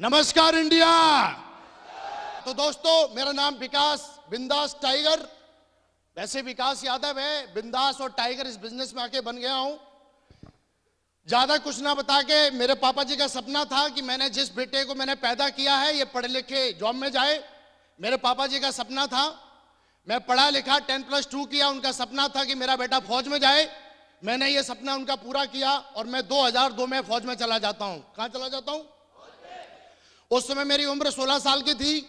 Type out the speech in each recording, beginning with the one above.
नमस्कार इंडिया। तो दोस्तों, मेरा नाम विकास बिंदास टाइगर, वैसे विकास यादव है, बिंदास और टाइगर इस बिजनेस में आके बन गया हूं। ज्यादा कुछ ना बता के, मेरे पापा जी का सपना था कि मैंने जिस बेटे को मैंने पैदा किया है ये पढ़े लिखे जॉब में जाए। मेरे पापा जी का सपना था, मैं पढ़ा लिखा 10+2 किया, उनका सपना था कि मेरा बेटा फौज में जाए। मैंने ये सपना उनका पूरा किया और मैं 2002 में फौज में चला जाता हूं। कहां चला जाता हूं? उस समय मेरी उम्र 16 साल की थी,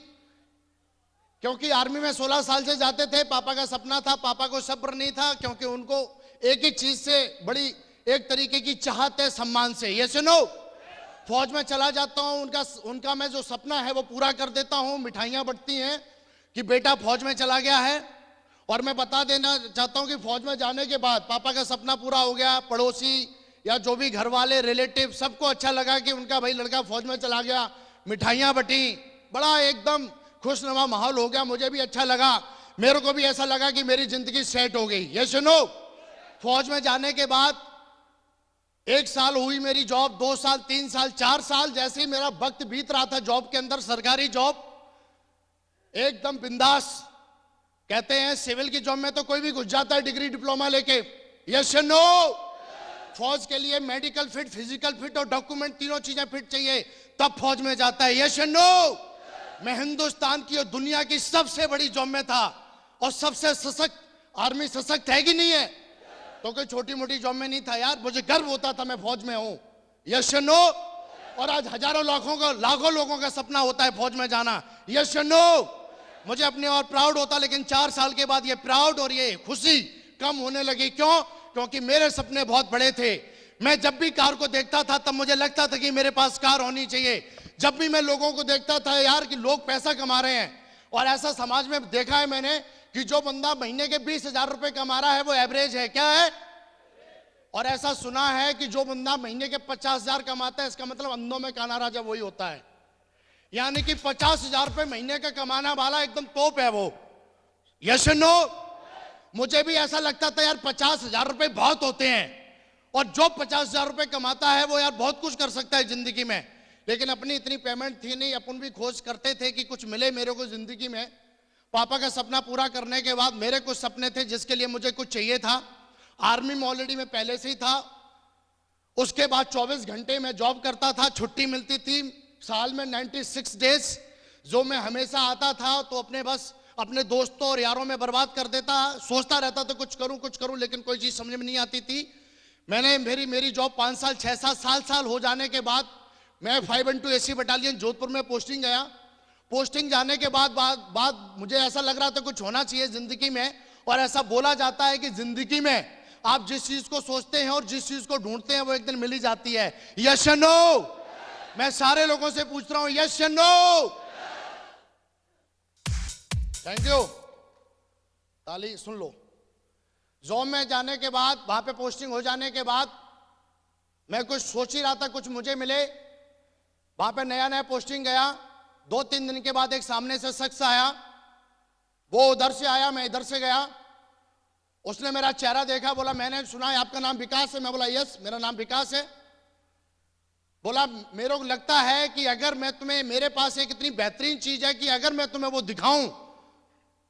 क्योंकि आर्मी में 16 साल से जाते थे। पापा का सपना था, पापा को सब्र नहीं था, क्योंकि उनको एक ही चीज से बड़ी एक तरीके की चाहत है, सम्मान से। ये सुनो, फौज में चला जाता हूं, उनका मैं जो सपना है वो पूरा कर देता हूं। मिठाइयां बंटती हैं कि बेटा फौज में चला गया है। और मैं बता देना चाहता हूं कि फौज में जाने के बाद पापा का सपना पूरा हो गया। पड़ोसी या जो भी घर वाले रिलेटिव सबको अच्छा लगा कि उनका भाई लड़का फौज में चला गया। मिठाइयां बटी, बड़ा एकदम खुशनुमा माहौल हो गया। मुझे भी अच्छा लगा, मेरे को भी ऐसा लगा कि मेरी जिंदगी सेट हो गई। ये सुनो, फौज में जाने के बाद 1 साल हुई मेरी जॉब, 2 साल, 3 साल, 4 साल, जैसे ही मेरा वक्त बीत रहा था जॉब के अंदर, सरकारी जॉब एकदम बिंदास। कहते हैं सिविल की जॉब में तो कोई भी घुस जाता है डिग्री डिप्लोमा लेके। यस या नो? फौज के लिए मेडिकल फिट, फिजिकल फिट और डॉक्यूमेंट तीनों चीजें फिट चाहिए, तब फौज में जाता है। यस या नो? मैं हिंदुस्तान की और दुनिया की सबसे बड़ी जॉब में था और सबसे सशक्त आर्मी सशक्त है कि नहीं है? तो कोई छोटी मोटी जॉब में नहीं था यार, मुझे गर्व होता था मैं फौज में हूं। यस या नो? और आज हजारों लाखों लोगों का सपना होता है फौज में जाना। यस या नो? मुझे अपने और प्राउड होता, लेकिन 4 साल के बाद ये प्राउड और ये खुशी कम होने लगी। क्यों? क्योंकि मेरे सपने बहुत बड़े थे। मैं जब भी कार को देखता था तब मुझे लगता था कि मेरे पास कार होनी चाहिए। जब भी मैं लोगों को देखता था यार कि लोग पैसा कमा रहे हैं, और ऐसा समाज में देखा है मैंने कि जो बंदा महीने के 20,000 रुपए कमा रहा है वो एवरेज है। क्या है? और ऐसा सुना है कि जो बंदा महीने के 50,000 कमाता है, इसका मतलब अंधों में काना राजा वही होता है। यानी कि 50,000 रुपए महीने का कमाना वाला एकदम टॉप है वो। यस या नो? मुझे भी ऐसा लगता था यार 50,000 रुपए बहुत होते हैं, और जो 50,000 रुपए कमाता है वो यार बहुत कुछ कर सकता है जिंदगी में। लेकिन अपनी इतनी पेमेंट थी नहीं, अपन भी खोज करते थे कि कुछ मिले मेरे को जिंदगी में। पापा का सपना पूरा करने के बाद मेरे कुछ सपने थे जिसके लिए मुझे कुछ चाहिए था। आर्मी में ऑलरेडी मैं पहले से ही था। उसके बाद 24 घंटे में जॉब करता था, छुट्टी मिलती थी साल में 96 डेज, जो मैं हमेशा आता था तो अपने दोस्तों और यारों में बर्बाद कर देता। सोचता रहता था कुछ करूं, लेकिन कोई चीज समझ में नहीं आती थी। मैंने मेरी जॉब 5 साल 6 साल हो जाने के बाद मैं 512 AC बटालियन जोधपुर में पोस्टिंग गया। पोस्टिंग जाने के बाद मुझे ऐसा लग रहा था कुछ होना चाहिए जिंदगी में। और ऐसा बोला जाता है कि जिंदगी में आप जिस चीज को सोचते हैं और जिस चीज को ढूंढते हैं वो एक दिन मिल ही जाती है। यस या नो? मैं सारे लोगों से पूछ रहा हूं, यस या नो? थैंक यू, ताली सुन लो। जॉब में जाने के बाद, वहां पे पोस्टिंग हो जाने के बाद मैं कुछ सोच ही रहा था कुछ मुझे मिले। वहां पे नया पोस्टिंग गया, 2-3 दिन के बाद एक सामने से शख्स आया। वो उधर से आया, मैं इधर से गया। उसने मेरा चेहरा देखा, बोला मैंने सुना है आपका नाम विकास है। मैं बोला यस, मेरा नाम विकास है। बोला मेरे को लगता है कि अगर मैं तुम्हें, मेरे पास एक इतनी बेहतरीन चीज है कि अगर मैं तुम्हें वो दिखाऊं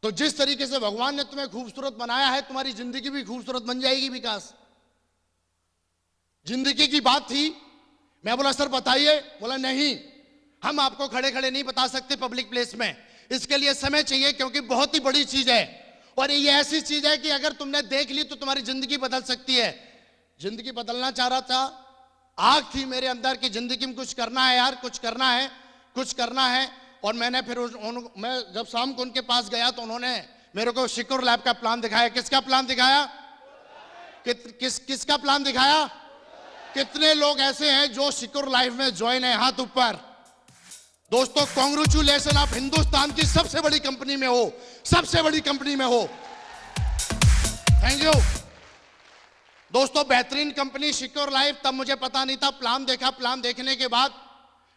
तो जिस तरीके से भगवान ने तुम्हें खूबसूरत बनाया है, तुम्हारी जिंदगी भी खूबसूरत बन जाएगी विकास। जिंदगी की बात थी। मैं बोला सर बताइए। बोला नहीं, हम आपको खड़े खड़े नहीं बता सकते पब्लिक प्लेस में, इसके लिए समय चाहिए, क्योंकि बहुत ही बड़ी चीज है और ये ऐसी चीज है कि अगर तुमने देख ली तो तुम्हारी जिंदगी बदल सकती है। जिंदगी बदलना चाह रहा था, आग थी मेरे अंदर कि जिंदगी में कुछ करना है यार, कुछ करना है। और मैंने फिर मैं जब शाम को उनके पास गया तो उन्होंने मेरे को सिक्योर लैब का प्लान दिखाया। किसका प्लान दिखाया? किसका प्लान दिखाया? कितने लोग ऐसे हैं जो सिक्योर लाइफ में ज्वाइन है? हाथ ऊपर। दोस्तों कांग्रेचुलेशन, आप हिंदुस्तान की सबसे बड़ी कंपनी में हो, सबसे बड़ी कंपनी में हो। थैंक यू दोस्तों, बेहतरीन कंपनी सिक्योर लाइफ। तब मुझे पता नहीं था, प्लान देखा। प्लान देखने के बाद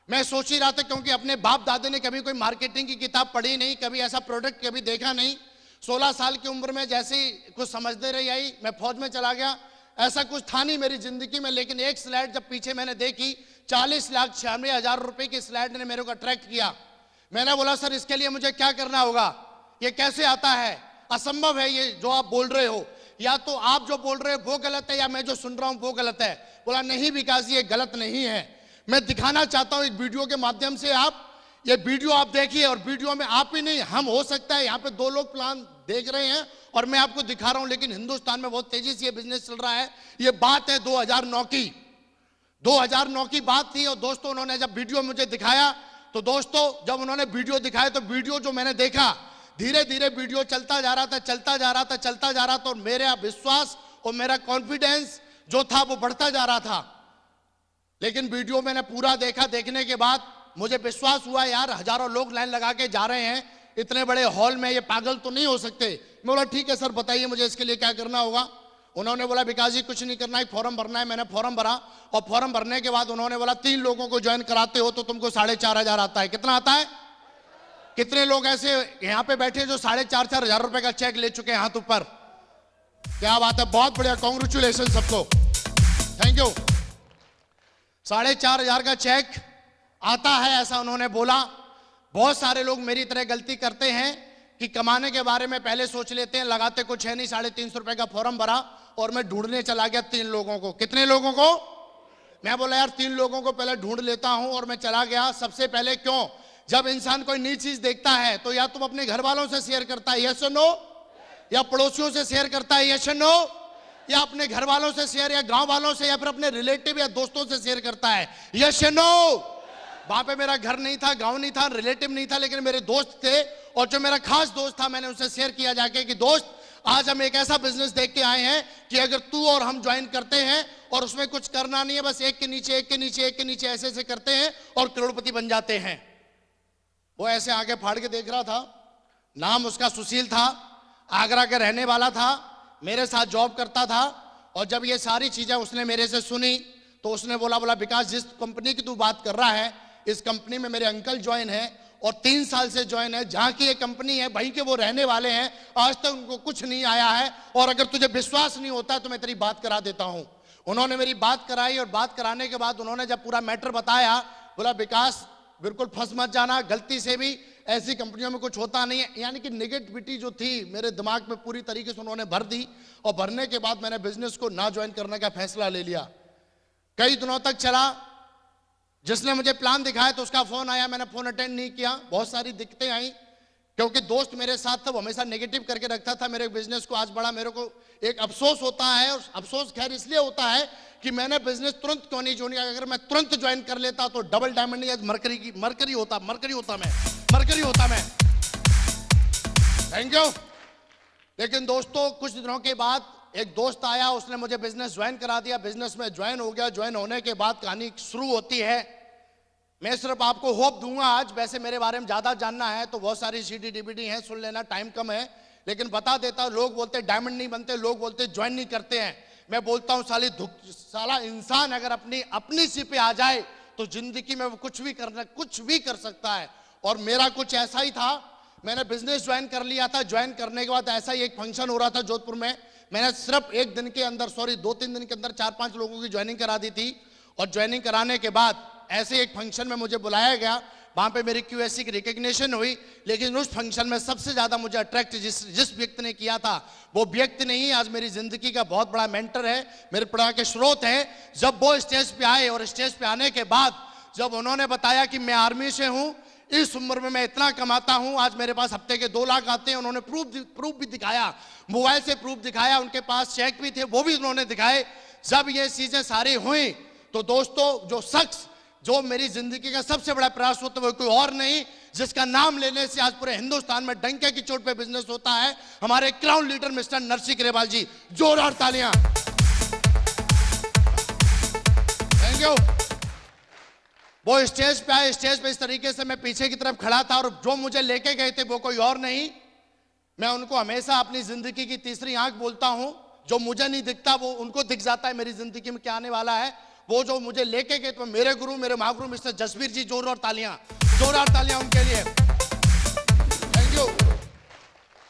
मैं सोच ही रहा था, क्योंकि अपने बाप दादे ने कभी कोई मार्केटिंग की किताब पढ़ी नहीं, कभी ऐसा प्रोडक्ट कभी देखा नहीं। 16 साल की उम्र में जैसे ही कुछ समझते रही आई, मैं फौज में चला गया। ऐसा कुछ था नहीं मेरी जिंदगी में, लेकिन एक स्लाइड जब पीछे मैंने देखी, 40,96,000 रुपए की स्लाइड ने मेरे को अट्रैक्ट किया। मैंने बोला सर इसके लिए मुझे क्या करना होगा, ये कैसे आता है, असंभव है ये जो आप बोल रहे हो, या तो आप जो बोल रहे हो वो गलत है या मैं जो सुन रहा हूं वो गलत है। बोला नहीं विकास जी ये गलत नहीं है, मैं दिखाना चाहता हूं एक वीडियो के माध्यम से, आप ये वीडियो आप देखिए, और वीडियो में आप ही नहीं हम, हो सकता है यहाँ पे 2 लोग प्लान देख रहे हैं और मैं आपको दिखा रहा हूं, लेकिन हिंदुस्तान में बहुत तेजी से ये बिजनेस चल रहा है। ये बात है 2009 की बात थी। और दोस्तों उन्होंने जब वीडियो मुझे दिखाया, तो दोस्तों जब उन्होंने वीडियो दिखाया तो वीडियो जो मैंने देखा, धीरे धीरे वीडियो चलता जा रहा था, और मेरा विश्वास और मेरा कॉन्फिडेंस जो था वो बढ़ता जा रहा था। लेकिन वीडियो मैंने पूरा देखा, देखने के बाद मुझे विश्वास हुआ यार हजारों लोग लाइन लगा के जा रहे हैं इतने बड़े हॉल में, ये पागल तो नहीं हो सकते। मैं बोला ठीक है सर बताइए मुझे इसके लिए क्या करना होगा। उन्होंने बोला विकास जी कुछ नहीं करना है, फॉर्म भरना है। मैंने फॉर्म भरा, और फॉर्म भरने के बाद उन्होंने बोला 3 लोगों को ज्वाइन कराते हो तो तुमको 4,500 आता है। कितना आता है? कितने लोग ऐसे यहां पे बैठे जो 4,500 रुपए का चेक ले चुके हैं हाथ ऊपर? क्या बात है, बहुत बढ़िया, कांग्रेचुलेशन सबको, थैंक यू। 4,500 का चेक आता है ऐसा उन्होंने बोला। बहुत सारे लोग मेरी तरह गलती करते हैं कि कमाने के बारे में पहले सोच लेते हैं, लगाते कुछ है नहीं। 350 रुपए का फॉर्म भरा और मैं ढूंढने चला गया 3 लोगों को। कितने लोगों को? मैं बोला यार 3 लोगों को पहले ढूंढ लेता हूं, और मैं चला गया सबसे पहले। क्यों? जब इंसान कोई नई चीज देखता है तो या तुम अपने घर वालों से शेयर करता है यस और नो, या पड़ोसियों से शेयर करता है यस और नो, या अपने घर वालों से शेयर, या गांव वालों से, या फिर अपने रिलेटिव या दोस्तों से शेयर करता है यस और नो। वहां पे मेरा घर नहीं था, गांव नहीं था, रिलेटिव नहीं था, लेकिन मेरे दोस्त थे, और जो मेरा खास दोस्त था मैंने उनसे शेयर किया जाके कि दोस्त आज हम एक ऐसा बिजनेस देख के आए हैं कि अगर तू और हम ज्वाइन करते हैं और उसमें कुछ करना नहीं है, बस एक के नीचे एक के नीचे एक के नीचे ऐसे ऐसे करते हैं और करोड़पति बन जाते हैं। वो ऐसे आगे फाड़ के देख रहा था। नाम उसका सुशील था, आगरा का रहने वाला था, मेरे साथ जॉब करता था। और जब ये सारी चीजें उसने मेरे से सुनी तो उसने बोला विकास जिस कंपनी की तू बात कर रहा है इस कंपनी में मेरे अंकल ज्वाइन है और 3 साल से ज्वाइन है। जहां की ये कंपनी है वहीं के वो रहने वाले हैं, आज तक उनको कुछ नहीं आया है, और अगर तुझे विश्वास नहीं होता तो मैं तेरी बात करा देता हूं। उन्होंने मेरी बात कराई, और बात कराने के बाद उन्होंने जब पूरा मैटर बताया, बोला विकास बिल्कुल फंस मत जाना, गलती से भी ऐसी कंपनियों में कुछ होता नहीं है। यानी कि नेगेटिविटी जो थी मेरे दिमाग में पूरी तरीके से उन्होंने भर दी, और भरने के बाद मैंने बिजनेस को ना ज्वाइन करने का फैसला ले लिया। कई दिनों तक चला। जिसने मुझे प्लान दिखाया तो उसका फोन आया, मैंने फोन अटेंड नहीं किया। बहुत सारी दिक्कतें आई, क्योंकि दोस्त मेरे साथ था, वो हमेशा नेगेटिव करके रखता था मेरे बिजनेस को। आज बड़ा मेरे को एक अफसोस होता है, और अफसोस खैर इसलिए होता है कि मैंने बिजनेस तुरंत क्यों नहीं ज्वाइन। अगर मैं तुरंत ज्वाइन कर लेता तो डबल डायमंड नहीं, आज मरकरी होता मैं। Thank you. लेकिन दोस्तों कुछ दिनों के बाद एक दोस्त आया, उसने मुझे बिजनेस ज्वाइन करा दिया। बिजनेस में ज्वाइन हो गया। ज्वाइन होने के बाद कहानी शुरू होती है। मैं सिर्फ आपको होप दूंगा, आज वैसे मेरे बारे में ज्यादा जानना है तो बहुत सारी सीडी डीवीडी हैं, सुन लेना, टाइम कम है, लेकिन बता देता हूं। लोग बोलते डायमंड नहीं बनते, लोग बोलते ज्वाइन नहीं करते हैं। मैं बोलता हूं साला इंसान अगर अपनी सी पे आ जाए तो जिंदगी में वो कुछ भी कर सकता है। और मेरा कुछ ऐसा ही था। मैंने बिजनेस ज्वाइन कर लिया था। ज्वाइन करने के बाद ऐसा ही एक फंक्शन हो रहा था जोधपुर में। मैंने सिर्फ 2-3 दिन के अंदर 4-5 लोगों की ज्वाइनिंग करा दी थी। और ज्वाइनिंग कराने के बाद ऐसे एक फंक्शन में मुझे बुलाया गया, वहां पे मेरी QSC की रिकग्निशन हुई। लेकिन उस फंक्शन में सबसे ज्यादा मुझे अट्रैक्ट जिस व्यक्ति ने किया था, वो व्यक्ति नहीं, आज मेरी जिंदगी का बहुत बड़ा मेंटर है, मेरे प्रेरणा के स्रोत है। जब वो स्टेज पे आए, और स्टेज पे आने के बाद जब उन्होंने बताया कि मैं आर्मी से हूं, इस उम्र में मैं इतना कमाता हूं, आज मेरे पास हफ्ते के 2 लाख आते हैं। उन्होंने प्रूफ भी दिखाया, मोबाइल से प्रूफ दिखाया, उनके पास चेक भी थे, वो भी उन्होंने दिखाए। जब ये चीजें सारी हुई तो दोस्तों जो मेरी जिंदगी का सबसे बड़ा प्रयास होता है वो कोई और नहीं, जिसका नाम लेने से आज पूरे हिंदुस्तान में डंके की चोट पे बिजनेस होता है, हमारे crown leader mister Narsingh Grewal ji. जोरदार तालियां। Thank you. वो स्टेज पे आए, स्टेज पे इस तरीके से मैं पीछे की तरफ खड़ा था, और जो मुझे लेके गए थे वो कोई और नहीं। मैं उनको हमेशा अपनी जिंदगी की तीसरी आंख बोलता हूं। जो मुझे नहीं दिखता वो उनको दिख जाता है मेरी जिंदगी में क्या आने वाला है। वो जो मुझे लेके गए तो मेरे गुरु, मेरे महागुरु मिस्टर जसवीर जी। जोरदार तालियां उनके लिए। Thank you.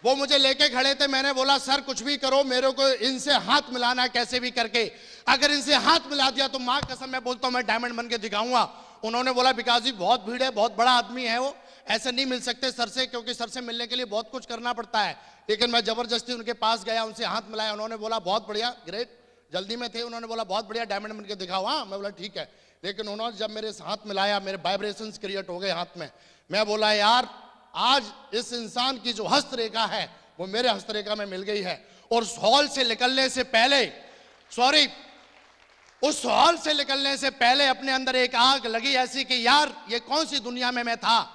वो मुझे लेके खड़े थे, मैंने बोला सर कुछ भी करो, मेरे को इनसे हाथ मिलाना है कैसे भी करके, अगर इनसे हाथ मिला दिया तो मां कसम मैं बोलता हूं मैं डायमंड बन के दिखाऊंगा। उन्होंने बोला विकास जी बहुत भीड़ है, बहुत बड़ा आदमी है वो, ऐसे नहीं मिल सकते सर से, क्योंकि सर से मिलने के लिए बहुत कुछ करना पड़ता है। लेकिन मैं जबरदस्ती उनके पास गया, उनसे हाथ मिलाया, उन्होंने बोला बहुत बढ़िया, ग्रेट, जल्दी में थे, उन्होंने बोला बहुत बढ़िया डायमंड बन के दिखाओ। हाँ, मैं बोला ठीक है। लेकिन उन्होंने जब मेरे हाथ मिलाया, मेरे वाइब्रेशंस क्रिएट हो गए हाथ में। मैं बोला यार आज इस इंसान की जो हस्तरेखा है वो मेरे हस्तरेखा में मिल गई है। और उस हॉल से निकलने से पहले, सॉरी, उस हॉल से निकलने से पहले अपने अंदर एक आग लगी ऐसी कि यार ये कौन सी दुनिया में मैं था,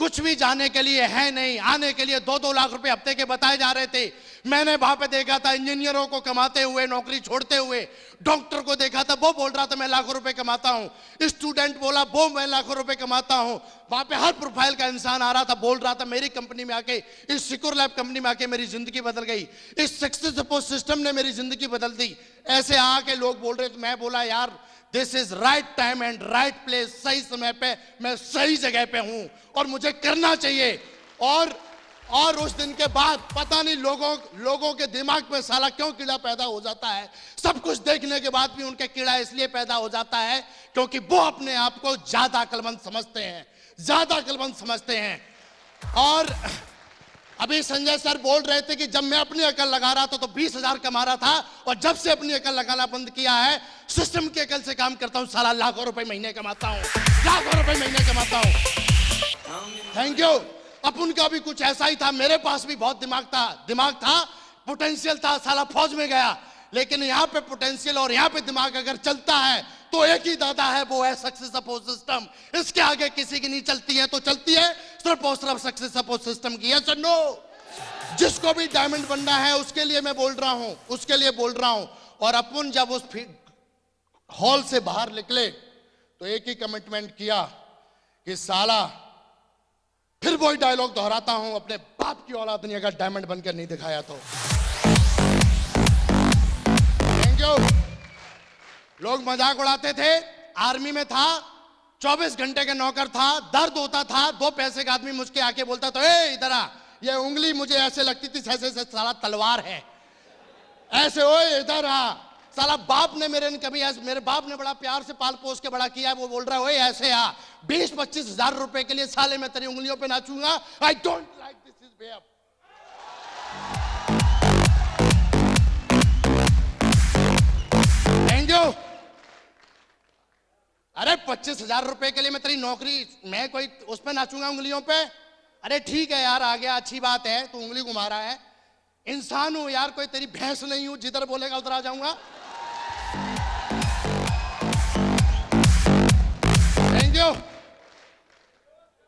कुछ भी जाने के लिए है नहीं, आने के लिए 2-2 लाख रुपए हफ्ते के बताए जा रहे थे। मैंने वहां पे देखा था इंजीनियरों को कमाते हुए, नौकरी छोड़ते हुए, डॉक्टर को देखा था वो बोल रहा था मैं लाखों रुपए कमाता हूं, स्टूडेंट बोला वो मैं लाखों रुपए कमाता हूं। वहां पे हर प्रोफाइल का इंसान आ रहा था, बोल रहा था मेरी कंपनी में आके, इस सिक्योर लैब कंपनी में आके मेरी जिंदगी बदल गई, इस सक्सेस सपोर्ट सिस्टम ने मेरी जिंदगी बदल दी। ऐसे आके लोग बोल रहे थे। मैं बोला यार this is right time and right place, सही समय पे मैं सही जगह पे हूं और मुझे करना चाहिए। और उस दिन के बाद पता नहीं लोगों के दिमाग में साला क्यों कीड़ा पैदा हो जाता है। सब कुछ देखने के बाद भी उनके कीड़ा इसलिए पैदा हो जाता है क्योंकि वो अपने आप को ज्यादा अक्लमंद समझते हैं, ज्यादा अक्लमंद समझते हैं। और अभी संजय सर बोल रहे थे कि जब मैं अपनी अकल लगा रहा था तो 20,000 कमा रहा था, और जब से अपनी अकल लगाना बंद किया है, सिस्टम की अकल से काम करता हूं, साला लाखों रुपए महीने कमाता हूं, लाखों रुपए महीने कमाता हूं। Thank you. अपन का भी कुछ ऐसा ही था, मेरे पास भी बहुत दिमाग था, पोटेंशियल था, साला फौज में गया। लेकिन यहाँ पे पोटेंशियल और यहाँ पे दिमाग अगर चलता है तो एक ही दादा है, वो है सक्सेस सपोर्ट सिस्टम। इसके आगे किसी की नहीं चलती है, तो चलती है सिर्फ और सिर्फ सक्सेस सपोर्ट सिस्टम की। यस और नो? जिसको भी डायमंड बनना है उसके लिए मैं बोल रहा हूं, उसके लिए बोल रहा हूं। और अपन जब उस हॉल से बाहर निकले तो एक ही कमिटमेंट किया कि साला फिर वही डायलॉग दोहराता हूं, अपने बाप की औलाद ने अगर डायमंड बनकर नहीं दिखाया तो। Thank you. लोग मजाक उड़ाते थे, आर्मी में था, 24 घंटे के नौकर था, दर्द होता था, 2 पैसे का आदमी मुझके आके बोलता था ए इधर आ, ये उंगली मुझे ऐसे लगती थी जैसे साला तलवार है, ऐसे ओए इधर आ। साला बाप ने मेरे बाप ने बड़ा प्यार से पाल पोस के बड़ा किया, वो बोल रहा है ओए ऐसे आ। 20-25 हजार रुपए के लिए साले मैं तेरी उंगलियों पे नाचूंगा। I don't like this is way up. Thank you. अरे 25,000 रुपए के लिए मैं तेरी नौकरी, मैं कोई उस पे नाचूंगा उंगलियों पे? अरे ठीक है यार, आ गया, अच्छी बात है, तू उंगली घुमा रहा है, इंसान हूं यार, कोई तेरी भैंस नहीं हूं, जिधर बोलेगा उधर आ जाऊंगा। Thank you.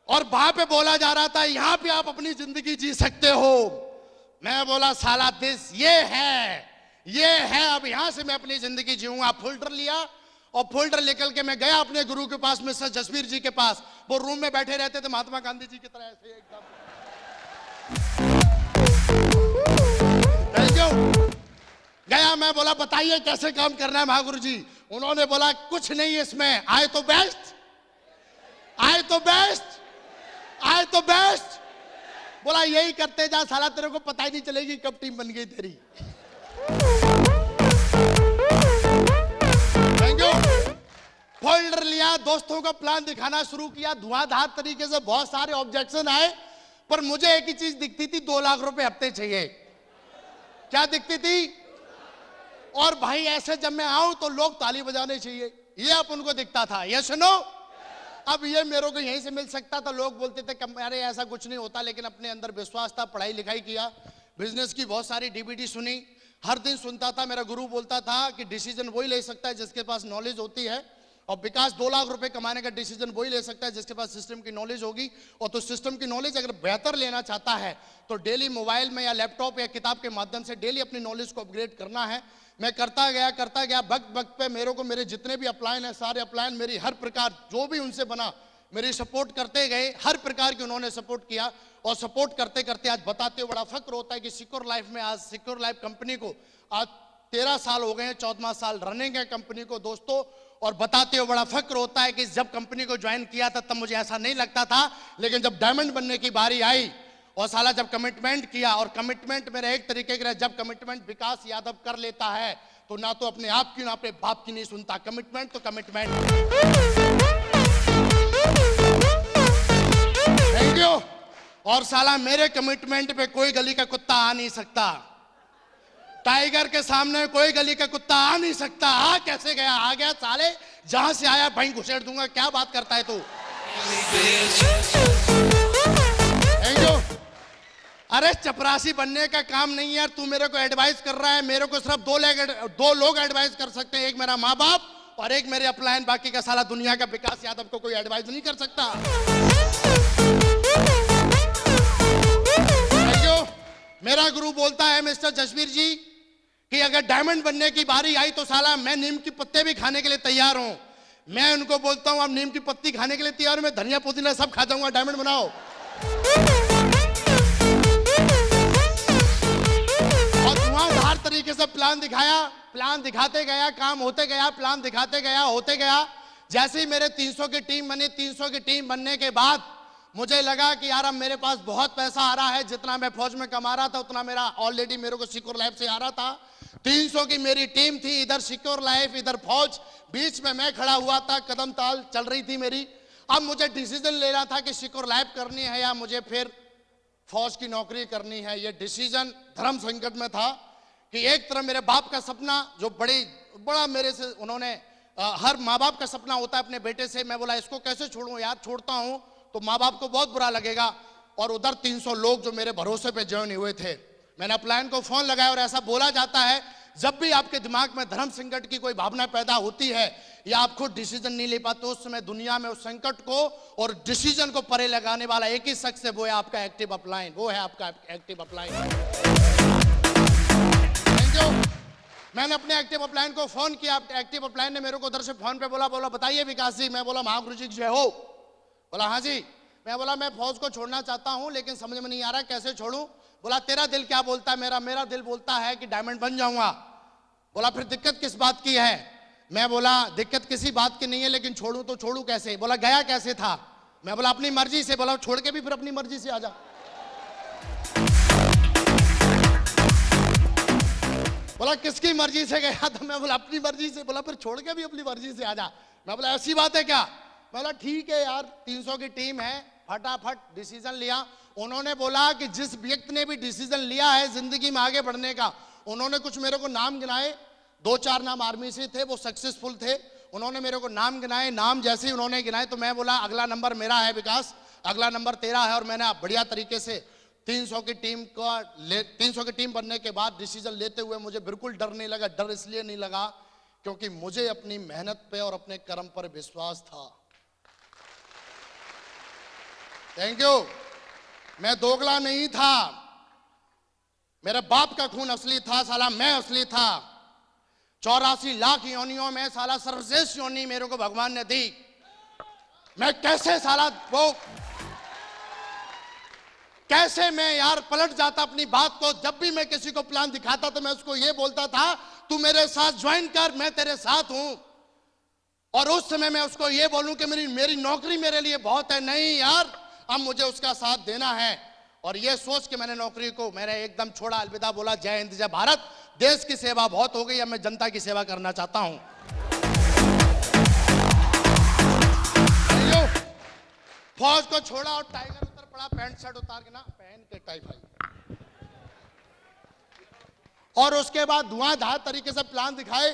और वहां पे बोला जा रहा था यहां पे आप अपनी जिंदगी जी सकते हो। मैं बोला साला ये है, अब यहां से मैं अपनी जिंदगी जीऊंगा। फोल्डर लिया और फोल्डर निकल के मैं गया अपने गुरु के पास, मिस्टर जसवीर जी के पास। वो रूम में बैठे रहते थे महात्मा गांधी जी की तरह ऐसे एकदम। Thank you. गया, मैं बोला बताइए कैसे काम करना है महागुरु जी। उन्होंने बोला कुछ नहीं इसमें, आए तो बेस्ट, आए तो बेस्ट, आए तो बेस्ट। बोला यही करते जा साला, तेरे को पता ही नहीं चलेगी कब टीम बन गई तेरी। Thank you. फोल्डर लिया, दोस्तों का प्लान दिखाना शुरू किया, धुआंधार तरीके से बहुत सारे ऑब्जेक्शन आए, पर मुझे एक ही चीज दिखती थी, 2 लाख रुपए हफ्ते चाहिए। क्या दिखती थी? और भाई ऐसे जब मैं आऊं तो लोग ताली बजाने चाहिए, ये अपन को दिखता था। ये सुनो, अब ये मेरे को यहीं से मिल सकता था। लोग बोलते थे अरे ऐसा कुछ नहीं होता, लेकिन अपने अंदर विश्वास था, पढ़ाई लिखाई किया, बिजनेस की बहुत सारी डीवीडी सुनी, हर दिन सुनता था। मेरा गुरु बोलता था कि डिसीजन वही ले सकता है जिसके पास नॉलेज होती है, और विकास 2 लाख रुपए कमाने का डिसीजन वही ले सकता है जिसके पास सिस्टम की नॉलेज होगी। और तो सिस्टम की नॉलेज अगर बेहतर लेना चाहता है तो डेली मोबाइल में या लैपटॉप या किताब के माध्यम से डेली अपनी नॉलेज को अपग्रेड करना है। मैं करता गया। वक्त पे मेरे को मेरे जितने भी अपलायन है, सारे अपलायन मेरी हर प्रकार जो भी उनसे बना मेरी सपोर्ट करते गए, हर प्रकार की उन्होंने सपोर्ट किया। और सपोर्ट करते करते आज बताते हुए बड़ा फक्र होता है कि सिक्योर लाइफ में, आज सिक्योर लाइफ कंपनी को आज 13 साल हो गए हैं, 14वां साल रनिंग है कंपनी को दोस्तों। और बताते हुए बड़ा फक्र होता है कि जब कंपनी को ज्वाइन किया था तब मुझे ऐसा नहीं लगता था, लेकिन जब डायमंड बनने की बारी आई और साला जब कमिटमेंट किया, और कमिटमेंट मेरा एक तरीके का, जब कमिटमेंट विकास यादव कर लेता है तो ना तो अपने आप की ना अपने बाप की नहीं सुनता। कमिटमेंट तो कमिटमेंट। Thank you. और साला मेरे कमिटमेंट पे कोई गली का कुत्ता आ नहीं सकता। टाइगर के सामने कोई गली का कुत्ता आ नहीं सकता। आ कैसे गया? आ गया साले, जहां से आया भाई घुसेड़ दूंगा। क्या बात करता है तू? Thank you. अरे चपरासी बनने का काम नहीं यार, तू मेरे को एडवाइस कर रहा है। मेरे को सिर्फ दो लोग एडवाइस कर सकते हैं, एक मेरा माँ बाप और एक मेरे अपलाइन। बाकी का साला दुनिया का विकास यादव को कोई एडवाइस नहीं कर सकता। Thank you. मेरा गुरु बोलता है मिस्टर जसवीर जी कि अगर डायमंड बनने की बारी आई तो साला मैं नीम की पत्ते भी खाने के लिए तैयार हूं। मैं उनको बोलता हूं आप नीम की पत्ती खाने के लिए तैयार हूं, मैं धनिया पुदीना सब खा जाऊंगा, डायमंड बनाओ। और धुआंधार तरीके से प्लान दिखाया, प्लान दिखाते गया, काम होते गया, प्लान दिखाते गया, होते गया। जैसे ही मेरे 300 की टीम बनी, 300 की टीम बनने के बाद मुझे लगा कि यार अब मेरे पास बहुत पैसा आ रहा है। जितना मैं फौज में कमा रहा था उतना मेरा ऑलरेडी मेरे को सिक्योर लाइफ से आ रहा था। 300 की मेरी टीम थी, इधर सिक्योर लाइफ, इधर फौज, बीच में मैं खड़ा हुआ था, कदम ताल चल रही थी मेरी। अब मुझे डिसीजन लेना था कि सिक्योर लाइफ करनी है या मुझे फिर फौज की नौकरी करनी है। ये डिसीजन धर्म संकट में था कि एक तरफ मेरे बाप का सपना जो बड़ा मेरे से उन्होंने हर माँ बाप का सपना होता है अपने बेटे से। मैं बोला इसको कैसे छोड़ूं यार, छोड़ता हूं तो माँ बाप को बहुत बुरा लगेगा। और उधर 300 लोग जो मेरे भरोसे पे ज्वाइन हुए थे। मैंने अपलाइन को फोन लगाया और ऐसा बोला जाता है जब भी आपके दिमाग में धर्म संकट की कोई भावना पैदा होती है या आप खुद डिसीजन नहीं ले पाते, उस समय दुनिया में उस संकट को और डिसीजन को परे लगाने वाला एक ही शख्स है, वो है आपका एक्टिव अपलाइन। वो है आपका एक्टिव अपलाइन। Thank you. मैंने अपने एक्टिव अपलाइन को फोन किया। एक्टिव अपलाइन ने मेरे को उधर से फोन पे बोला बताइए विकास जी। मैं बोला महागुरु जी जय हो। बोला हाँ जी। मैं बोला मैं फौज को छोड़ना चाहता हूं लेकिन समझ में नहीं आ रहा कैसे छोड़ूं। बोला तेरा दिल क्या बोलता है? मेरा दिल बोलता है कि डायमंड बन जाऊंगा। बोला फिर दिक्कत किस बात की है? मैं बोला दिक्कत किसी बात की नहीं है लेकिन छोड़ूं तो छोड़ूं कैसे? बोला गया कैसे था? मैं बोला अपनी मर्जी से। बोला छोड़ के भी फिर अपनी मर्जी से आ जा। बोला किसकी मर्जी से गया था? मैं बोला अपनी मर्जी से। बोला फिर छोड़ के भी अपनी मर्जी से आ जा। मैं बोला ऐसी बात है क्या? मैं बोला ठीक है यार, 300 की टीम है, फटाफट डिसीजन लिया। उन्होंने बोला कि जिस व्यक्ति ने भी डिसीजन लिया है जिंदगी में आगे बढ़ने का, उन्होंने कुछ मेरे को नाम गिनाए। 2-4 नाम आर्मी से थे, वो सक्सेसफुल थे। उन्होंने मेरे को नाम गिनाए। नाम जैसे ही उन्होंने गिनाए तो मैं बोला अगला नंबर मेरा है विकास, अगला नंबर तेरा है। और मैंने बढ़िया तरीके से 300 की टीम बनने के बाद डिसीजन लेते हुए मुझे बिल्कुल डर नहीं लगा। डर इसलिए नहीं लगा क्योंकि मुझे अपनी मेहनत पे और अपने कर्म पर विश्वास था। Thank you. मैं दोगला नहीं था, मेरे बाप का खून असली था, साला मैं असली था। 84 लाख योनियों में साला सर्वश्रेष्ठ योनि मेरे को भगवान ने दी। मैं कैसे साला कैसे मैं यार पलट जाता अपनी बात को। जब भी मैं किसी को प्लान दिखाता तो मैं उसको ये बोलता था तू मेरे साथ ज्वाइन कर, मैं तेरे साथ हूं। और उस समय मैं उसको ये बोलूं कि मेरी नौकरी मेरे लिए बहुत है। नहीं यार, अब मुझे उसका साथ देना है। और ये सोच के मैंने नौकरी को एकदम छोड़ा, अलविदा बोला, जय हिंद जय भारत। देश की सेवा बहुत हो गई, अब मैं जनता की सेवा करना चाहता हूं। फौज को छोड़ा और टाइगर उतर पड़ा, पैंट शर्ट उतार के ना पहन के टाइफाई। और उसके बाद धुआंधार तरीके से प्लान दिखाए।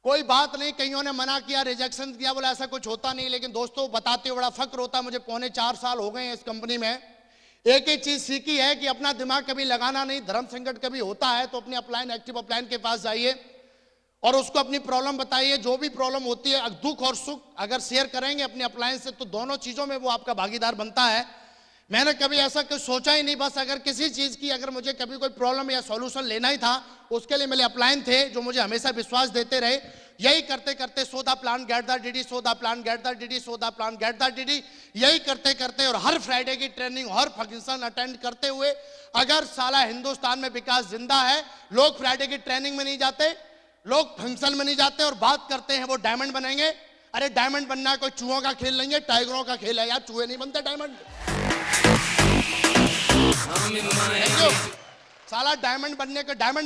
कोई बात नहीं, कईयों ने मना किया, रिजेक्शन किया, बोला ऐसा कुछ होता नहीं। लेकिन दोस्तों बताते हुए बड़ा फक्र होता है मुझे। 3.25 साल हो गए हैं इस कंपनी में। एक ही चीज सीखी है कि अपना दिमाग कभी लगाना नहीं। धर्म संकट कभी होता है तो अपने अपलाइन, एक्टिव अपलाइन के पास जाइए और उसको अपनी प्रॉब्लम बताइए। जो भी प्रॉब्लम होती है, दुख और सुख अगर शेयर करेंगे अपने अपलाइन से तो दोनों चीजों में वो आपका भागीदार बनता है। मैंने कभी ऐसा कुछ सोचा ही नहीं। बस अगर किसी चीज की अगर मुझे कभी कोई प्रॉब्लम या सॉल्यूशन लेना ही था, उसके लिए मेरे अपलाइन थे जो मुझे हमेशा विश्वास देते रहे। यही करते करते so the plan get the DD, so the plan get the DD, so the plan get the DD, यही करते करते और हर फ्राइडे की ट्रेनिंग, हर फंक्शन अटेंड करते हुए, अगर साला हिंदुस्तान में विकास जिंदा है, लोग फ्राइडे की ट्रेनिंग में नहीं जाते, लोग फंक्शन में नहीं जाते और बात करते हैं वो डायमंड बनेंगे। अरे डायमंड बनना कोई चूहों का खेल नहीं है, टाइगरों का खेल है यार। चूहे नहीं बनते डायमंड। Thank you. साला डायमंड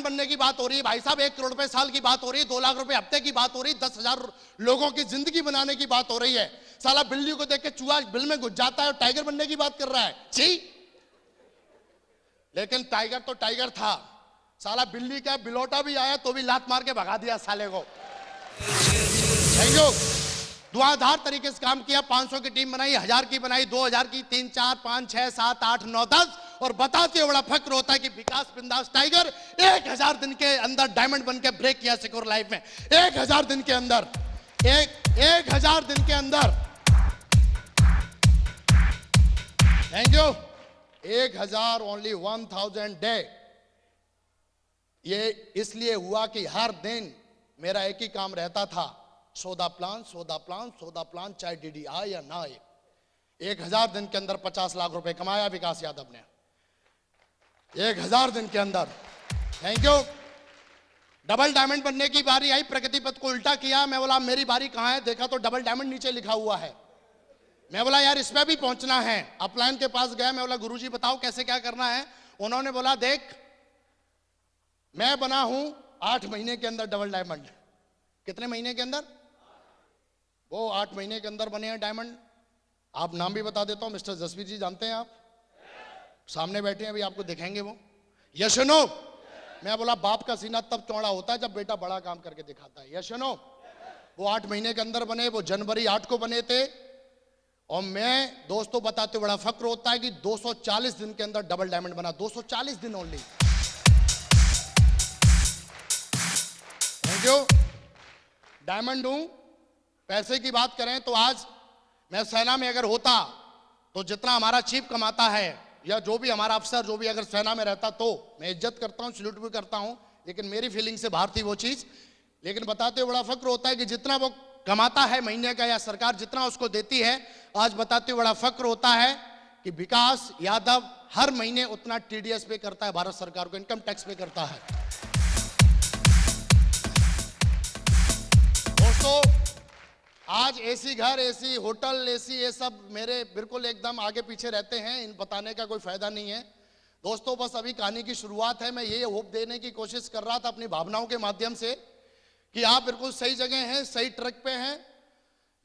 बनने की बात हो रही है भाई साहब, 1 करोड़ रुपए साल की बात हो रही है, 2 लाख रुपए हफ्ते की बात हो रही है, 10,000 लोगों की जिंदगी बनाने की बात हो रही है। साला बिल्ली को देख के चूहा बिल में घुस जाता है और टाइगर बनने की बात कर रहा है। छी। लेकिन टाइगर तो टाइगर था, साला बिल्ली का बिलोटा भी आया तो भी लात मार के भगा दिया साले को। Thank you. धुआंधार तरीके से काम किया, 500 की टीम बनाई, 1000 की बनाई, 2000 की, 3, 4, 5, 6, 7, 8, 9, 10 और बताते हुए बड़ा फक्र होता है कि विकास बिंदास टाइगर 1000 दिन के अंदर डायमंड बन के ब्रेक किया सिक्योर लाइफ में। 1000 दिन के अंदर, 1000 दिन के अंदर। Thank you. 1000 only 1000 day. ये इसलिए हुआ कि हर दिन मेरा एक ही काम रहता था, सौदा प्लान, चाहे डीडी आए या ना आए। 1000 दिन के अंदर 50 लाख रुपए कमाया विकास यादव ने, 1000 दिन के अंदर। Thank you. डबल डायमंड बनने की बारी आई, प्रगति पथ को उल्टा किया। मैं बोला मेरी बारी कहां है, देखा तो डबल डायमंड नीचे लिखा हुआ है। मैं बोला यार इसमें भी पहुंचना है। अपलाइन के पास गया, मैं बोला गुरुजी बताओ कैसे क्या करना है। उन्होंने बोला देख मैं बना हूं 8 महीने के अंदर डबल डायमंड। कितने महीने के अंदर? वो 8 महीने के अंदर बने हैं डायमंड। आप नाम भी बता देता हूं, मिस्टर जसवीर जी जानते हैं आप, सामने बैठे हैं, अभी आपको दिखाएंगे वो। Yes no. मैं बोला बाप का सीना तब चौड़ा होता है जब बेटा बड़ा काम करके दिखाता है। Yes no. वो 8 महीने के अंदर बने, वो जनवरी 8 को बने थे। और मैं दोस्तों बताते बड़ा फक्र होता है कि 240 दिन के अंदर डबल डायमंड बना। 240 दिन ओनली। Thank you. डायमंड हूं। पैसे की बात करें तो आज मैं सेना में अगर होता तो जितना हमारा चीफ कमाता है या जो भी हमारा अफसर जो भी अगर सेना में रहता तो मैं इज्जत करता हूं, सल्यूट भी करता हूं, लेकिन मेरी फीलिंग से बाहर थी वो चीज। लेकिन बताते हुए बड़ा फक्र होता है कि जितना वो कमाता है महीने का या सरकार जितना उसको देती है, आज बताते हुए बड़ा फक्र होता है कि विकास यादव हर महीने उतना टीडीएस पे करता है, भारत सरकार को इनकम टैक्स पे करता है। दोस्तों आज एसी घर, एसी होटल, एसी ये सब मेरे बिल्कुल एकदम आगे पीछे रहते हैं, इन बताने का कोई फायदा नहीं है। दोस्तों बस अभी कहानी की शुरुआत है। मैं ये होप देने की कोशिश कर रहा था अपनी भावनाओं के माध्यम से कि आप बिल्कुल सही जगह हैं, सही ट्रैक पे हैं।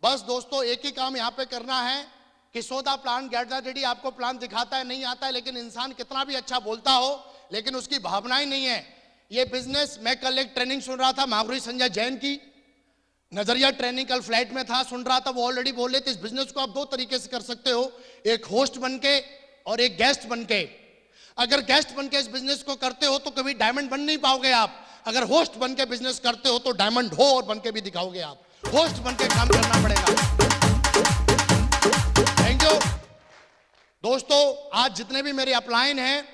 बस दोस्तों एक ही काम यहाँ पे करना है कि सौदा प्लान गैडा रेडी आपको प्लान दिखाता है, नहीं आता है, लेकिन इंसान कितना भी अच्छा बोलता हो लेकिन उसकी भावनाएं नहीं है। ये बिजनेस, मैं कल एक ट्रेनिंग सुन रहा था महागुरु संजय जैन की, नजरिया ट्रेनिंग, कल फ्लाइट में था, सुन रहा था, वो ऑलरेडी बोले थे इस बिजनेस को आप 2 तरीके से कर सकते हो, एक होस्ट बनके और एक गेस्ट बनके। अगर गेस्ट बनके इस बिजनेस को करते हो तो कभी डायमंड बन नहीं पाओगे आप। अगर होस्ट बनके बिजनेस करते हो तो डायमंड हो और बनके भी दिखाओगे आप। होस्ट बनके काम करना पड़ेगा। Thank you. दोस्तों आज जितने भी मेरे अपलाइन हैं,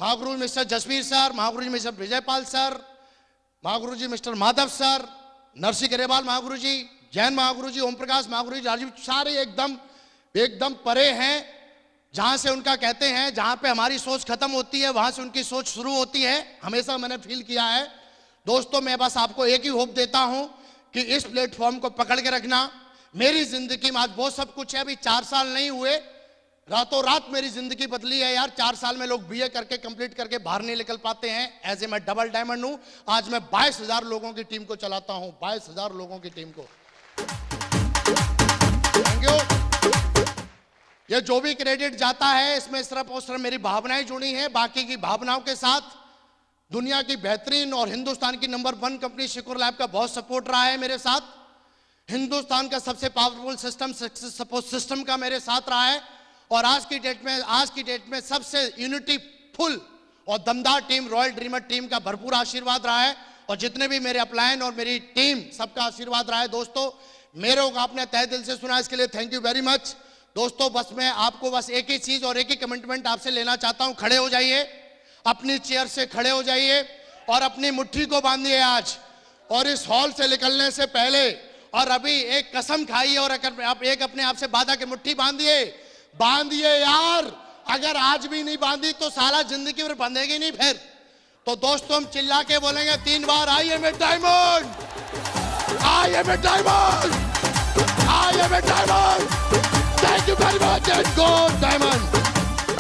महागुरु मिस्टर जसवीर सर, महागुरु जी मिस्टर विजयपाल सर, महागुरु जी मिस्टर माधव सर, नरसिंह गरेवाल महागुरु जी, जैन महागुरु जी, ओम प्रकाश महागुरु जी, राजीव, सारे एकदम परे हैं। जहां से उनका कहते हैं जहां पे हमारी सोच खत्म होती है वहां से उनकी सोच शुरू होती है, हमेशा मैंने फील किया है। दोस्तों मैं बस आपको एक ही होप देता हूं कि इस प्लेटफॉर्म को पकड़ के रखना। मेरी जिंदगी में आज बहुत सब कुछ है, अभी 4 साल नहीं हुए, रातों रात मेरी जिंदगी बदली है यार। 4 साल में लोग बीए करके कंप्लीट करके बाहर नहीं निकल पाते हैं। ऐसे मैं डबल डायमंड हूं। आज मैं 22,000 लोगों की टीम को चलाता हूं, 22,000 लोगों की टीम को। Thank you. ये जो भी क्रेडिट जाता है इसमें सिर्फ और सिर्फ मेरी भावनाएं जुड़ी हैं, बाकी की भावनाओं के साथ दुनिया की बेहतरीन और हिंदुस्तान की नंबर 1 कंपनी सिक्योर लैब का बहुत सपोर्ट रहा है मेरे साथ। हिंदुस्तान का सबसे powerful system success support system का मेरे साथ रहा है। और आज की डेट में सबसे यूनिटी फुल और दमदार टीम रॉयल ड्रीमर टीम का भरपूर आशीर्वाद रहा है। और जितने भी मेरे अपलायन और मेरी टीम सबका आशीर्वाद रहा है। दोस्तों मेरे को आपने तहे दिल से सुना, इसके लिए थैंक यू वेरी मच। दोस्तों बस मैं आपको बस एक ही चीज और एक ही कमिटमेंट आपसे लेना चाहता हूं। खड़े हो जाइए, अपनी चेयर से खड़े हो जाइए और अपनी मुट्ठी को बांधिए आज। और इस हॉल से निकलने से पहले और अभी एक कसम खाइए और आप एक अपने आप से वादा की मुट्ठी बांधिए यार। अगर आज भी नहीं बांधी तो सारा जिंदगी में बंधेगी नहीं फिर। तो दोस्तों हम चिल्ला के बोलेंगे 3 बार, I am a diamond, I am a diamond, I am a diamond. Thank you very much and go Diamond!